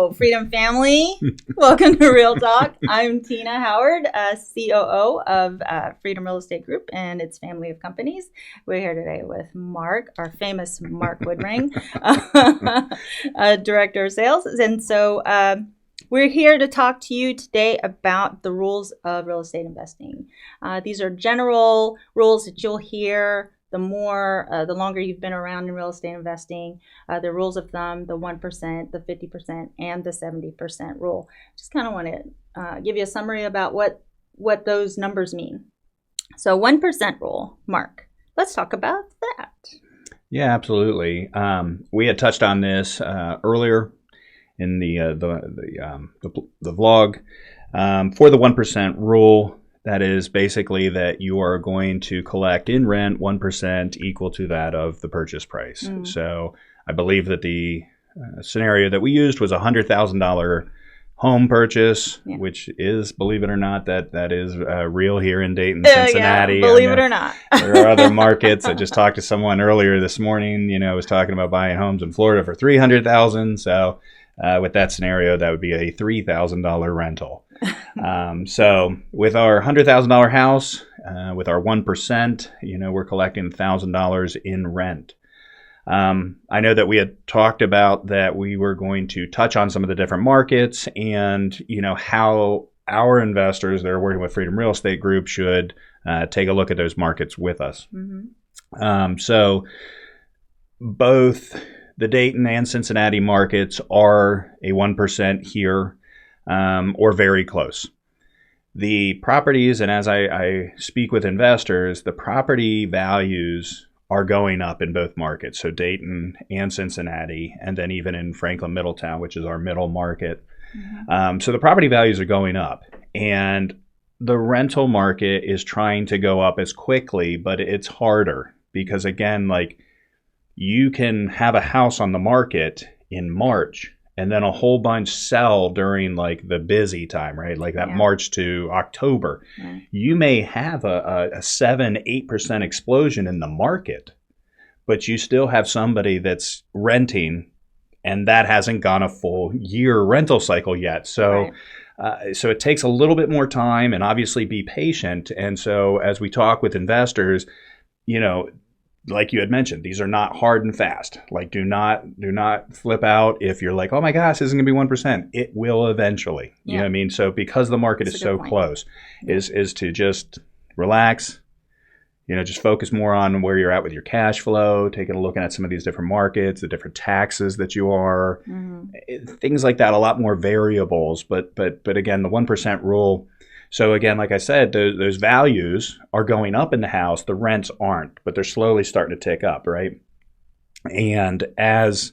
Hello, Freedom Family. Welcome to Real Talk. I'm Tina Howard, COO of Freedom Real Estate Group and its family of companies. We're here today with Mark, our famous Mark Woodring, Director of Sales. And so we're here to talk to you today about the rules of real estate investing. These are general rules that you'll hear the longer you've been around in real estate investing, the rules of thumb, the 1%, the 50%, and the 70% rule. Just kind of want to give you a summary about what those numbers mean. So 1% rule, Mark, let's talk about that. Yeah, absolutely. We had touched on this earlier in the vlog. For the 1% rule, that is basically that you are going to collect in rent 1% equal to that of the purchase price. So I believe that the scenario that we used was a $100,000 home purchase, which is, believe it or not, that is real here in Dayton, Cincinnati. Yeah, believe it or not. There are other markets. I just talked to someone earlier this morning, was talking about buying homes in Florida for $300,000. So with that scenario, that would be a $3,000 rental. So with our $100,000 house, with our 1%, we're collecting $1,000 in rent. I know that we had talked about that we were going to touch on some of the different markets and, how our investors that are working with Freedom Real Estate Group should take a look at those markets with us. So both the Dayton and Cincinnati markets are a 1% here, or very close. The properties, and as I speak with investors, the property values are going up in both markets, so Dayton and Cincinnati, and then even in Franklin Middletown, which is our middle market. So the property values are going up, and the rental market is trying to go up as quickly, but it's harder because, again, you can have a house on the market in March and then a whole bunch sell during the busy time, right? March to October. You may have a 7-8% explosion in the market, but you still have somebody that's renting and that hasn't gone a full year rental cycle yet. So so it takes a little bit more time, and obviously be patient. And so as we talk with investors, like you had mentioned, these are not hard and fast. Do not flip out if you're like, oh my gosh, this is going to be 1%. It will eventually. You know what I mean? So because the market is so close, is to just relax, just focus more on where you're at with your cash flow, taking a look at some of these different markets, the different taxes that you are, things like that, a lot more variables. But again, the 1% rule. So again, like I said, those values are going up in the house. The rents aren't, but they're slowly starting to tick up, right? And as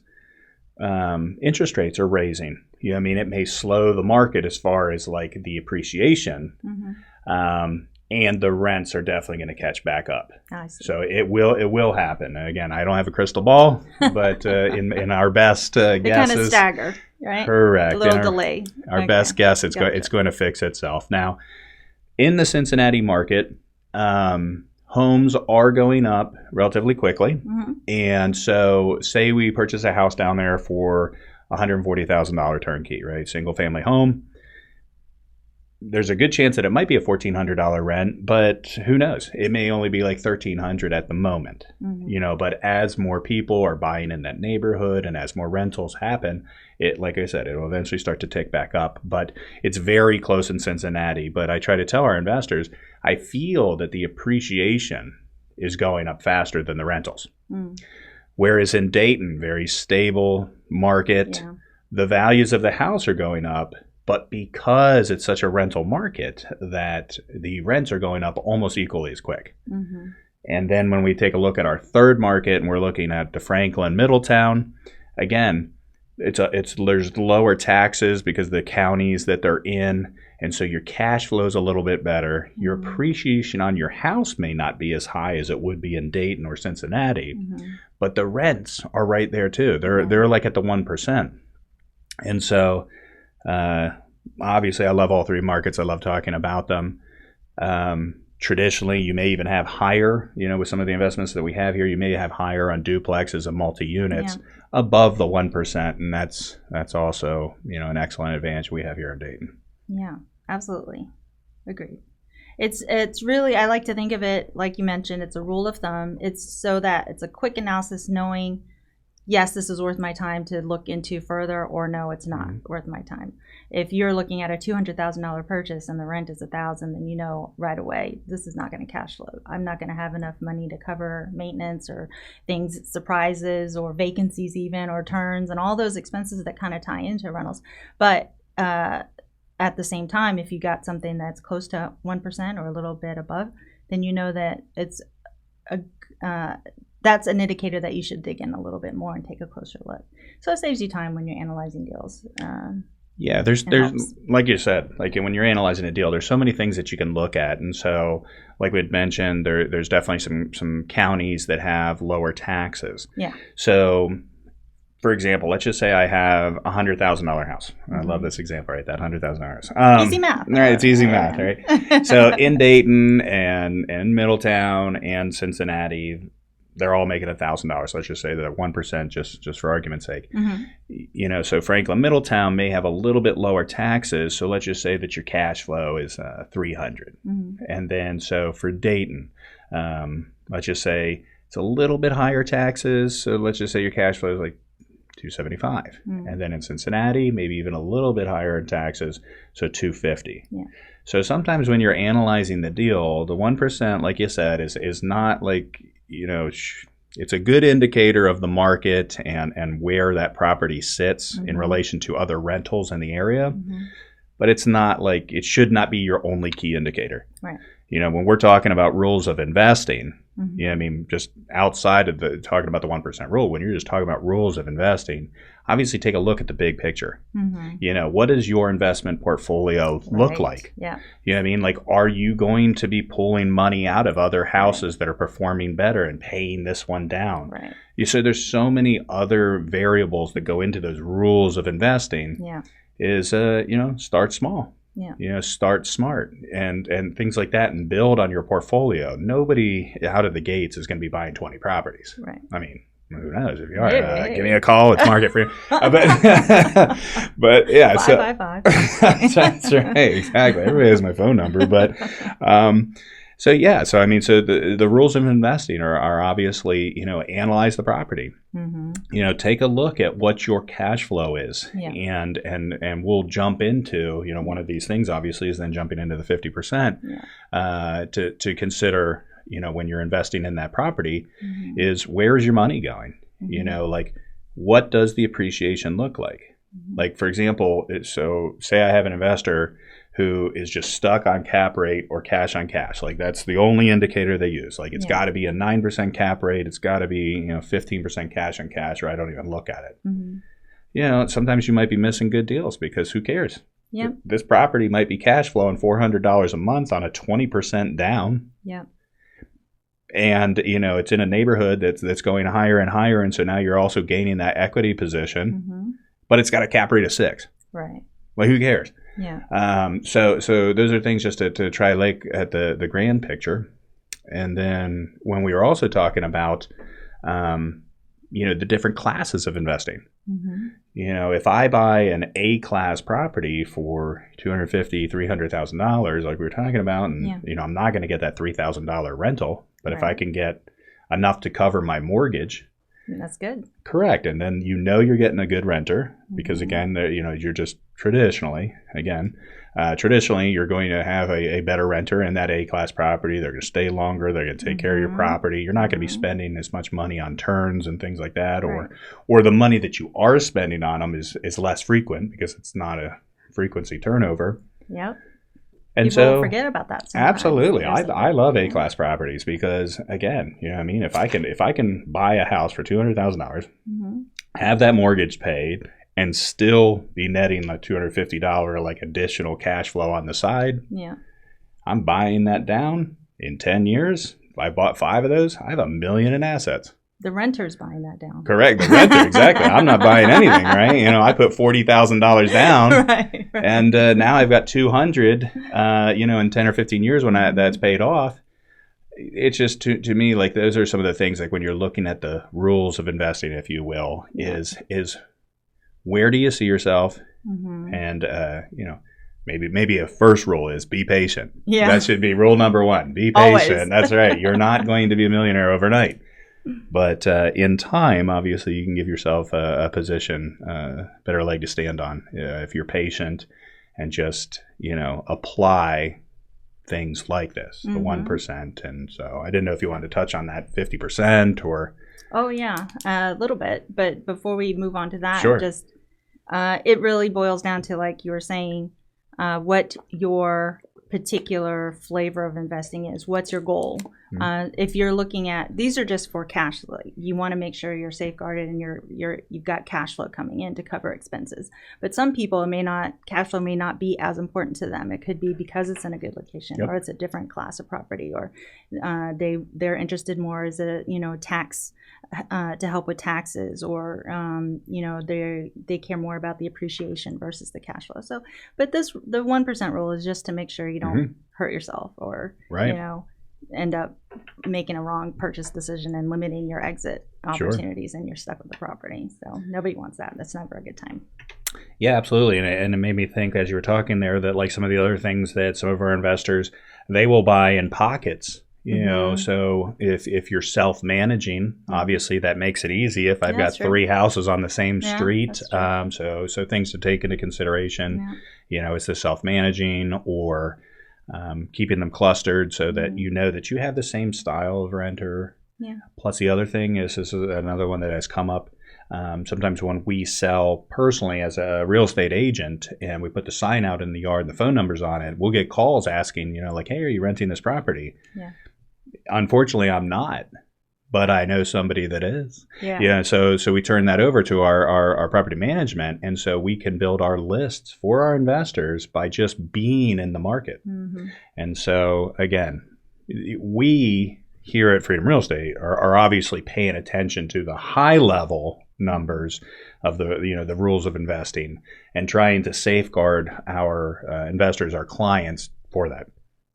interest rates are raising, it may slow the market as far as the appreciation, and the rents are definitely going to catch back up. So it will happen. And again, I don't have a crystal ball, but in our best guesses, they kind of stagger. Right? Correct. A little delay. Our best guess, it's going to fix itself. Now, in the Cincinnati market, homes are going up relatively quickly. And so say we purchase a house down there for $140,000 turnkey, right? Single family home. There's a good chance that it might be a $1,400 rent, but who knows? It may only be $1,300 at the moment, but as more people are buying in that neighborhood and as more rentals happen, like I said, it'll eventually start to tick back up. But it's very close in Cincinnati. But I try to tell our investors, I feel that the appreciation is going up faster than the rentals. Whereas in Dayton, very stable market, the values of the house are going up. But because it's such a rental market, that the rents are going up almost equally as quick. And then when we take a look at our third market and we're looking at the Franklin Middletown, again, there's lower taxes because of the counties that they're in, and so your cash flow is a little bit better. Your appreciation on your house may not be as high as it would be in Dayton or Cincinnati, but the rents are right there too. They're at the 1%, and so. Obviously, I love all three markets. I love talking about them. Traditionally, you may even have higher, with some of the investments that we have here, you may have higher on duplexes and multi-units above the 1%. And that's also, an excellent advantage we have here in Dayton. Yeah, absolutely. Agreed. It's really, I like to think of it, like you mentioned, it's a rule of thumb. It's so that it's a quick analysis knowing, yes, this is worth my time to look into further, or no, it's not worth my time. If you're looking at a $200,000 purchase and the rent is $1,000, then you know right away, this is not going to cash flow. I'm not going to have enough money to cover maintenance or things, surprises or vacancies even, or turns and all those expenses that kind of tie into rentals. But at the same time, if you got something that's close to 1% or a little bit above, then you know that it's that's an indicator that you should dig in a little bit more and take a closer look. So it saves you time when you're analyzing deals. Yeah, there's like you said, like when you're analyzing a deal, there's so many things that you can look at. And so, like we'd mentioned, there's definitely some counties that have lower taxes. Yeah. So, for example, let's just say I have a $100,000 house. I love this example, right? That $100,000 house. Easy math. Right, it's easy math, right? So in Dayton and Middletown and Cincinnati, they're all making $1,000. Let's just say that 1%, just for argument's sake. So Franklin, Middletown may have a little bit lower taxes. So let's just say that your cash flow is $300, and then so for Dayton, let's just say it's a little bit higher taxes. So let's just say your cash flow is like $275, and then in Cincinnati, maybe even a little bit higher in taxes, so $250. Yeah. So sometimes when you're analyzing the deal, the 1%, like you said, is not like, it's a good indicator of the market and where that property sits in relation to other rentals in the area. But it's not like, it should not be your only key indicator. Right. When we're talking about rules of investing, just outside of talking about the 1% rule, when you're just talking about rules of investing, obviously take a look at the big picture. What does your investment portfolio look like? Yeah. Like, are you going to be pulling money out of other houses that are performing better and paying this one down? Right. So there's so many other variables that go into those rules of investing. Yeah. Is, start small. Yeah. Start smart and things like that, and build on your portfolio. Nobody out of the gates is going to be buying 20 properties. Right. I mean, who knows? If you are, give me a call. It's market free. But yeah, Five. That's right. Exactly. Everybody has my phone number. But so the rules of investing are obviously, analyze the property. Take a look at what your cash flow is, and we'll jump into, one of these things obviously is then jumping into the 50% to consider, when you're investing in that property, is where's your money going? Like, what does the appreciation look like? Like, for example, so say I have an investor who is just stuck on cap rate or cash on cash. Like, that's the only indicator they use. Like, it's got to be a 9% cap rate. It's got to be, 15% cash on cash, or I don't even look at it. Sometimes you might be missing good deals because who cares? Yep. This property might be cash flowing $400 a month on a 20% down. Yep. And, it's in a neighborhood that's going higher and higher. And so now you're also gaining that equity position, but it's got a cap rate of 6. Right. Well, who cares? Yeah. So those are things just to try look at the grand picture. And then when we were also talking about, the different classes of investing, if I buy an A-class property for $250,000, $300,000, like we were talking about, and, I'm not going to get that $3,000 rental, but if I can get enough to cover my mortgage, that's good. Correct. And then you're getting a good renter because, again, you're just traditionally you're going to have a better renter in that A-class property. They're going to stay longer. They're going to take care of your property. You're not going to be spending as much money on turns and things like that, or the money that you are spending on them is less frequent because it's not a frequent turnover. Yep. And people forget about that sometimes. Absolutely. I love A-class properties because, again, if I can buy a house for $200,000, have that mortgage paid, and still be netting a $250 like additional cash flow on the side, I'm buying that down in 10 years. If I bought 5 of those, I have $1 million in assets. The renter's buying that down. Correct. The renter, exactly. I'm not buying anything, right? You know, I put $40,000 down, right. and now I've got 200. You know, in 10 or 15 years when that's paid off. It's just to me, like, those are some of the things, like, when you're looking at the rules of investing, if you will, is where do you see yourself? Mm-hmm. And you know, maybe a first rule is be patient. Yeah, that should be rule number one. Be patient. Always. That's right. You're not going to be a millionaire overnight, but in time, obviously, you can give yourself a position, better leg to stand on if you're patient and just, you know, apply things like this, the 1%. And so I didn't know if you wanted to touch on that 50% or. Oh, yeah, a little bit. But before we move on to that, sure. just it really boils down to, like you were saying, what your particular flavor of investing is. What's your goal? If you're looking at, these are just for cash flow. You want to make sure you're safeguarded and you've got cash flow coming in to cover expenses. But some people, cash flow may not be as important to them. It could be because it's in a good location, or it's a different class of property, or they're interested more as a, you know, tax to help with taxes, or you know, they care more about the appreciation versus the cash flow. So, but the 1% rule is just to make sure you don't hurt yourself, or you know, end up making a wrong purchase decision and limiting your exit opportunities, and you're stuck with the property. So nobody wants that. That's never a good time. Yeah, absolutely. And it made me think, as you were talking there, that, like, some of the other things that some of our investors, they will buy in pockets. You know, so if you're self-managing, obviously that makes it easy. If I've got 3 houses on the same street, so things to take into consideration. You know, is this self-managing, or keeping them clustered so that you know that you have the same style of renter. Yeah. Plus, the other thing is, this is another one that has come up. Sometimes when we sell personally as a real estate agent, and we put the sign out in the yard and the phone numbers on it, we'll get calls asking, you know, like, hey, are you renting this property? Yeah. Unfortunately, I'm not, but I know somebody that is. Yeah. So we turn that over to our property management, and so we can build our lists for our investors by just being in the market. And so, again, we here at Freedom Real Estate are obviously paying attention to the high level numbers of the, you know, the rules of investing, and trying to safeguard our investors, our clients, for that.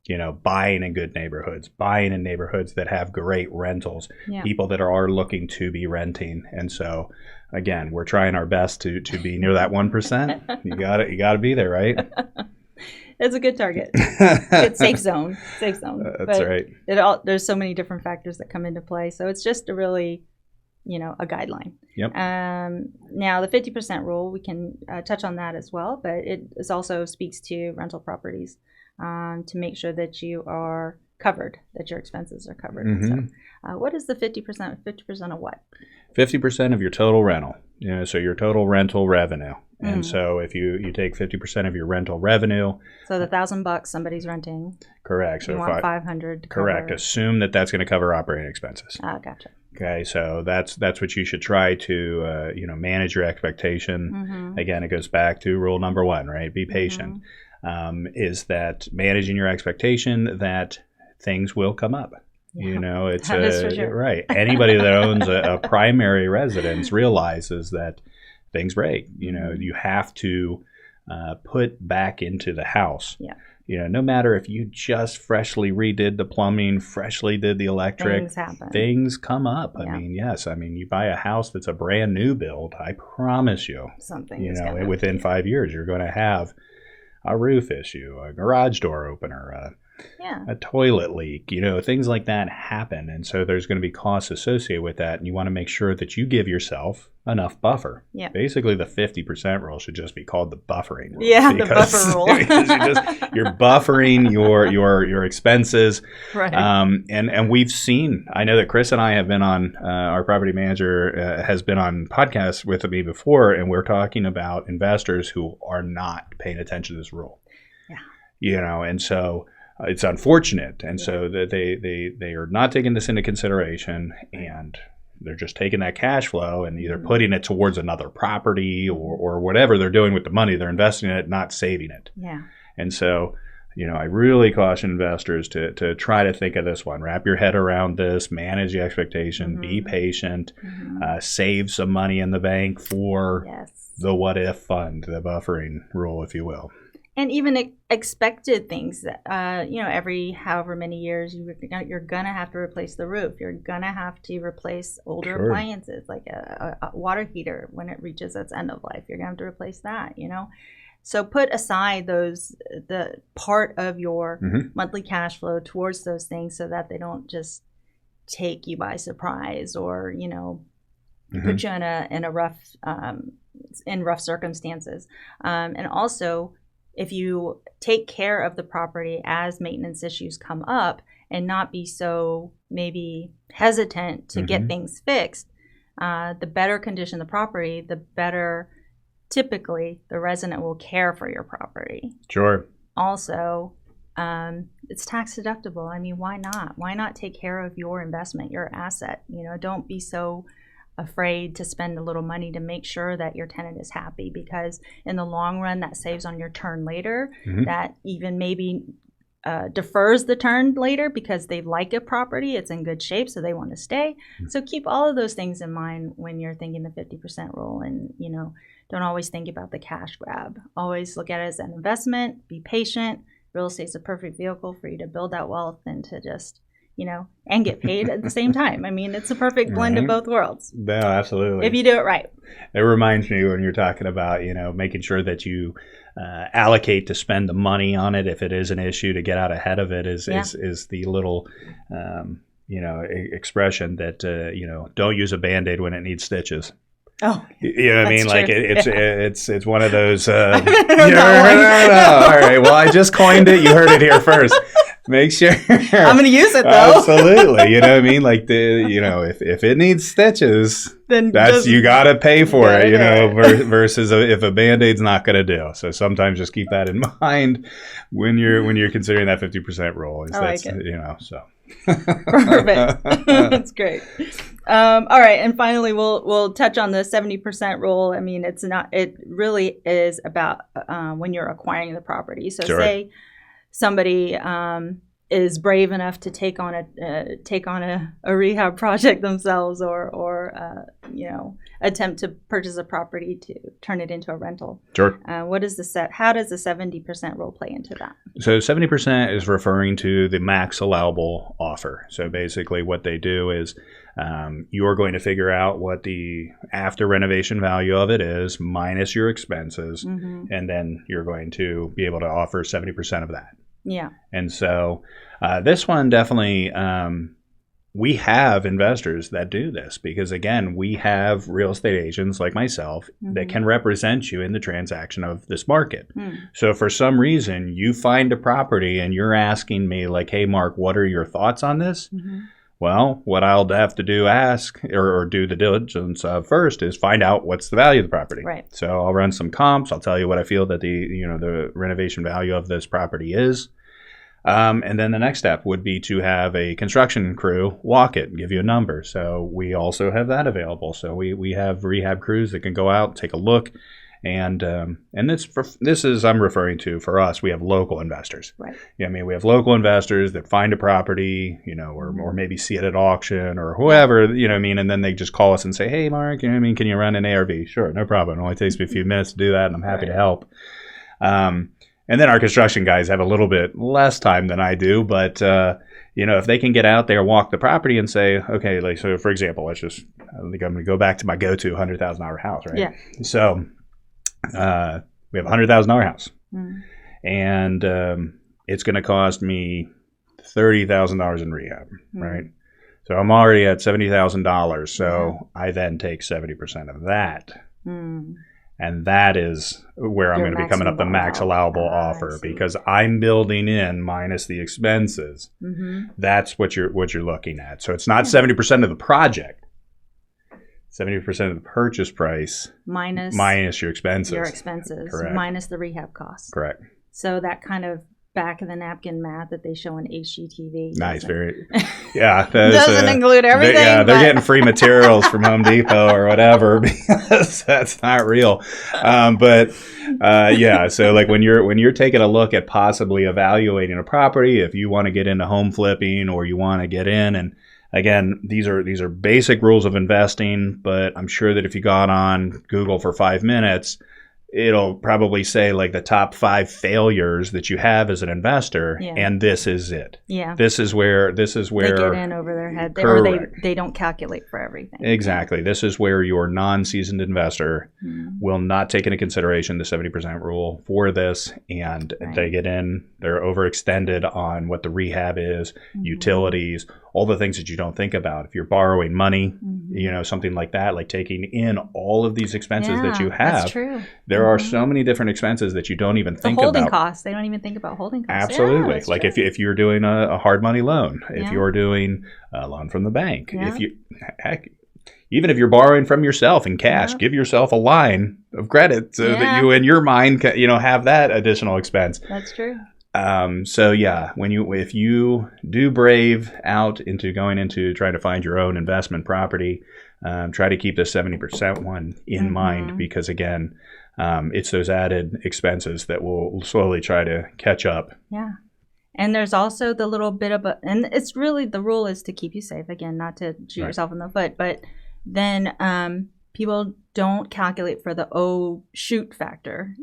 You know, buying in good neighborhoods, buying in neighborhoods that have great rentals, people that are looking to be renting. And so, again, we're trying our best to be near that 1%. You got to be there, right? It's a good target. It's safe zone. That's but right. There's so many different factors that come into play. So it's just a really, you know, a guideline. Yep. Now, the 50% rule, we can touch on that as well, but it also speaks to rental properties. To make sure that you are covered, that your expenses are covered. So, what is the 50%? 50% of what? 50% of your total rental. You know, so your total rental revenue. And so if you take 50% of your rental revenue. So the $1,000 somebody's renting. Correct. So you want 500 to correct. Cover. Assume that that's going to cover operating expenses. Oh, gotcha. Okay, so that's what you should try to you know, manage your expectation. Again, it goes back to rule number 1, right? Be patient. Is that managing your expectation that things will come up. You know, it's right. Anybody that owns a primary residence realizes that things break. You know, you have to put back into the house. Yeah. You know, no matter if you just freshly redid the plumbing, freshly did the electric, things happen. Things come up. I mean, yes. I mean, you buy a house that's a brand new build, I promise you, something. You know, within 5 years, you're going to have a roof issue, a garage door opener, a toilet leak, you know, things like that happen. And so there's going to be costs associated with that. And you want to make sure that you give yourself enough buffer. Yeah. Basically, the 50% rule should just be called the buffering rule. Yeah, the buffer rule. Because you're buffering your expenses. Right. And we've seen, I know that Chris and I have been on, our property manager has been on podcasts with me before, and we're talking about investors who are not paying attention to this rule. Yeah. You know, and so it's unfortunate. And so that they are not taking this into consideration, and they're just taking that cash flow and either putting it towards another property or whatever they're doing with the money. They're investing in it, not saving it. Yeah. And so, I really caution investors to try to think of this one. Wrap your head around this, manage the expectation, be patient, save some money in the bank for the what if fund, the buffering rule, if you will. And even expected things that, every however many years you're going to have to replace the roof. You're going to have to replace older appliances, like a water heater when it reaches its end of life. You're going to have to replace that, So put aside the part of your monthly cash flow towards those things so that they don't just take you by surprise or, put you in rough circumstances. And also, if you take care of the property as maintenance issues come up and not be so maybe hesitant to get things fixed, the better condition the property, the better typically the resident will care for your property. Sure. Also, it's tax deductible. I mean, why not? Why not take care of your investment, your asset? Don't be so afraid to spend a little money to make sure that your tenant is happy, because in the long run that saves on your turn later. That even maybe defers the turn later because they like a property, it's in good shape, so they want to stay. So keep all of those things in mind when you're thinking the 50% rule, and don't always think about the cash grab. Always look at it as an investment, be patient. Real estate's a perfect vehicle for you to build that wealth and to just and get paid at the same time. I mean, it's a perfect blend of both worlds. No, absolutely. If you do it right. It reminds me when you're talking about, making sure that you allocate to spend the money on it if it is an issue, to get out ahead of it is the little, expression that, don't use a Band-Aid when it needs stitches. Oh, you know what I mean? True. Like it's one of those. All right. Well, I just coined it. You heard it here first. Make sure. I'm going to use it though. Absolutely. You know what I mean? Like if it needs stitches, then you got to pay for it. Versus if a Band-Aid's not going to do. So sometimes just keep that in mind when you're considering that 50% rule. So. Perfect. That's great. All right, and finally, we'll touch on the 70% rule. I mean, it really is about when you're acquiring the property. So say somebody is brave enough to take on a rehab project themselves, or attempt to purchase a property to turn it into a rental. Sure. How does the 70% rule play into that? So 70% is referring to the max allowable offer. So basically what they do is you're going to figure out what the after renovation value of it is minus your expenses, and then you're going to be able to offer 70% of that. Yeah. And so this one definitely, we have investors that do this because, again, we have real estate agents like myself that can represent you in the transaction of this market. So for some reason, you find a property and you're asking me like, hey, Mark, what are your thoughts on this? Well, what I'll have to do or do the diligence first is find out what's the value of the property. Right. So I'll run some comps. I'll tell you what I feel that the renovation value of this property is. And then the next step would be to have a construction crew walk it and give you a number. So we also have that available. So we have rehab crews that can go out, take a look. And this is I'm referring to for us. We have local investors. Right. Yeah, I mean, we have local investors that find a property, or maybe see it at auction or whoever, and then they just call us and say, hey, Mark, can you run an ARV? Sure, no problem. It only takes me a few minutes to do that, and I'm happy to help. And then our construction guys have a little bit less time than I do, but if they can get out there, walk the property, and say, okay, like so, for example, I think I'm going to go back to my go-to $100,000 house, right? Yeah. So. We have a $100,000 house, and it's going to cost me $30,000 in rehab, right? So I'm already at $70,000. So I then take 70% of that, and that is where I'm going to be coming up the max allowable offer because I'm building in minus the expenses. That's what you're looking at. So it's not 70% of the project. 70% of the purchase price minus your expenses. Correct. Minus the rehab costs. Correct. So that kind of back of the napkin math that they show on HGTV. Nice, very, yeah. Doesn't include everything. They're getting free materials from Home Depot or whatever because that's not real. Yeah. So like when you're taking a look at possibly evaluating a property, if you want to get into home flipping or you want to get in, and again, these are basic rules of investing, but I'm sure that if you got on Google for 5 minutes, it'll probably say like the top 5 failures that you have as an investor, and this is it. Yeah, this is where they get in over their head, or they don't calculate for everything. Exactly. This is where your non-seasoned investor will not take into consideration the 70% rule for this, and they get in. They're overextended on what the rehab is, utilities, all the things that you don't think about. If you're borrowing money, something like that, like taking in all of these expenses that you have. That's true. There are so many different expenses that you don't even think about. Holding costs. They don't even think about holding costs. Absolutely. Like if you're doing a hard money loan, if you're doing a loan from the bank, even if you're borrowing from yourself in cash, give yourself a line of credit so that you, in your mind, have that additional expense. That's true. If you do brave out into going into trying to find your own investment property, try to keep the 70% one in mind, because again, it's those added expenses that will slowly try to catch up. Yeah. And there's also the little bit of and it's really, the rule is to keep you safe, again, not to shoot yourself in the foot, but then people don't calculate for the shoot factor,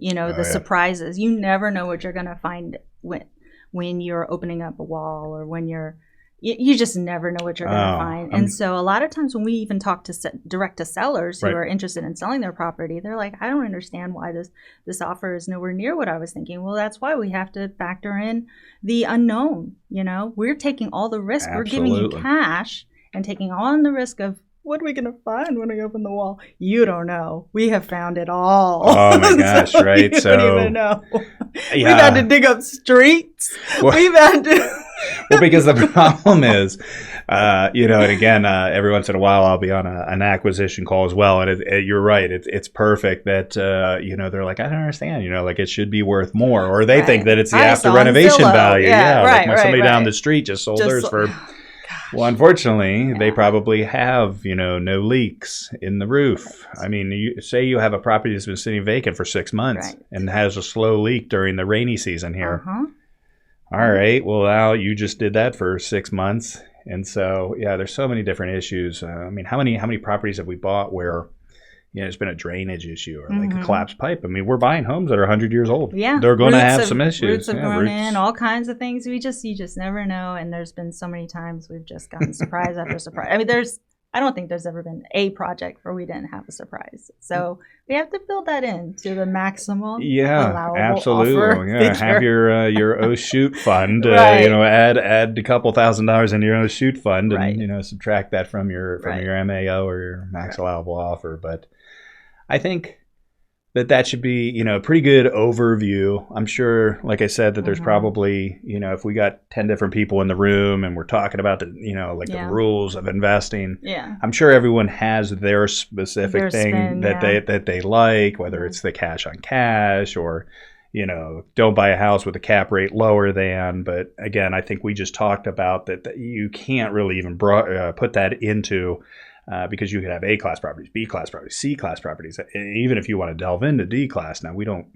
surprises. You never know what you're going to find when you're opening up a wall, or when you just never know what you're going to find. And so a lot of times when we even talk to direct to sellers who are interested in selling their property, they're like, I don't understand why this offer is nowhere near what I was thinking. Well, that's why we have to factor in the unknown. We're taking all the risk. Absolutely. We're giving you cash and taking on the risk of, what are we going to find when we open the wall? You don't know. We have found it all. Oh my gosh, right? You don't even know. We've had to dig up streets. We've had to. Well, because the problem is, and again, every once in a while I'll be on an acquisition call as well, and you're right. It's perfect that they're like, I don't understand. Like it should be worth more, or they think that it's the after renovation value. Somebody down the street just sold theirs for. Well, unfortunately, they probably have, no leaks in the roof. I mean, say you have a property that's been sitting vacant for 6 months and has a slow leak during the rainy season here. All right. Well, now you just did that for 6 months. And so, there's so many different issues. How many properties have we bought where, it's been a drainage issue or like a collapsed pipe? I mean, we're buying homes that are 100 years old. Yeah. They're going to have some issues. Roots have grown in, all kinds of things. You just never know. And there's been so many times we've just gotten surprise after surprise. I mean, I don't think there's ever been a project where we didn't have a surprise. So we have to build that in to the maximum allowable absolutely. Offer. Have your shoot fund. Add a couple $1,000s into your shoot fund, and subtract that from your MAO or your max allowable offer. But I think that should be, a pretty good overview. I'm sure, like I said, that there's probably, if we got 10 different people in the room and we're talking about the rules of investing, I'm sure everyone has their specific thing that they like, whether it's the cash on cash or, don't buy a house with a cap rate lower than. But again, I think we just talked about that you can't really even put that into because you could have A-class properties, B-class properties, C-class properties. Even if you want to delve into D-class, now we don't.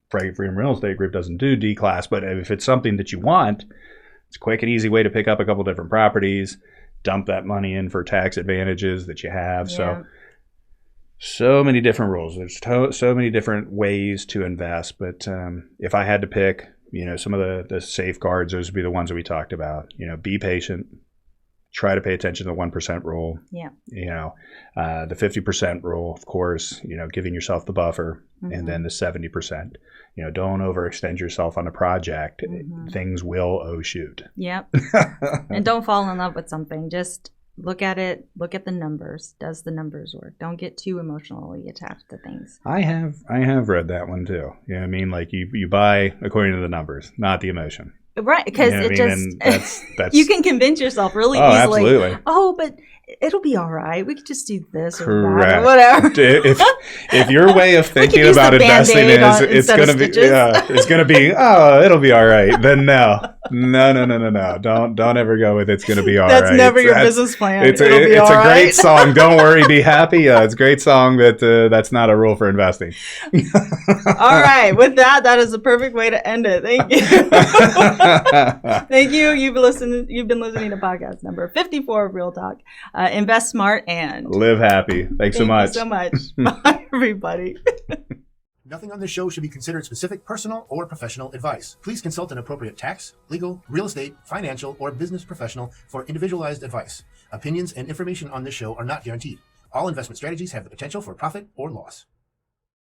Freedom Real Estate Group doesn't do D-class, but if it's something that you want, it's a quick and easy way to pick up a couple different properties, dump that money in for tax advantages that you have. So many different rules. There's so many different ways to invest. But if I had to pick, some of the safeguards, those would be the ones that we talked about. Be patient. Try to pay attention to the 1% rule. Yeah. The 50% rule, of course, giving yourself the buffer, and then the 70%. Don't overextend yourself on a project. Things will shoot. Yep. And don't fall in love with something. Just look at it. Look at the numbers. Does the numbers work? Don't get too emotionally attached to things. I have read that one too. Like you buy according to the numbers, not the emotion. Right, because You know what it I mean? just And that's you can convince yourself really oh, easily. absolutely. Oh, but it'll be all right. We could just do this or that or Correct. whatever. If your way of thinking use about the investing Band-Aid is it's instead of gonna be stitches. it's gonna be it'll be all right, then no. Don't ever go with it's gonna be all right. That's never your business plan. It's It'll be all a right. great song. Don't worry, be happy. It's a great song, but that's not a rule for investing. All right. With that is the perfect way to end it. Thank you. Thank you. You've been listening to podcast number 54 of Real Talk. Invest smart and live happy. Thanks so much. Thank you so much. Bye, everybody. Nothing on this show should be considered specific personal or professional advice. Please consult an appropriate tax, legal, real estate, financial, or business professional for individualized advice. Opinions and information on this show are not guaranteed. All investment strategies have the potential for profit or loss.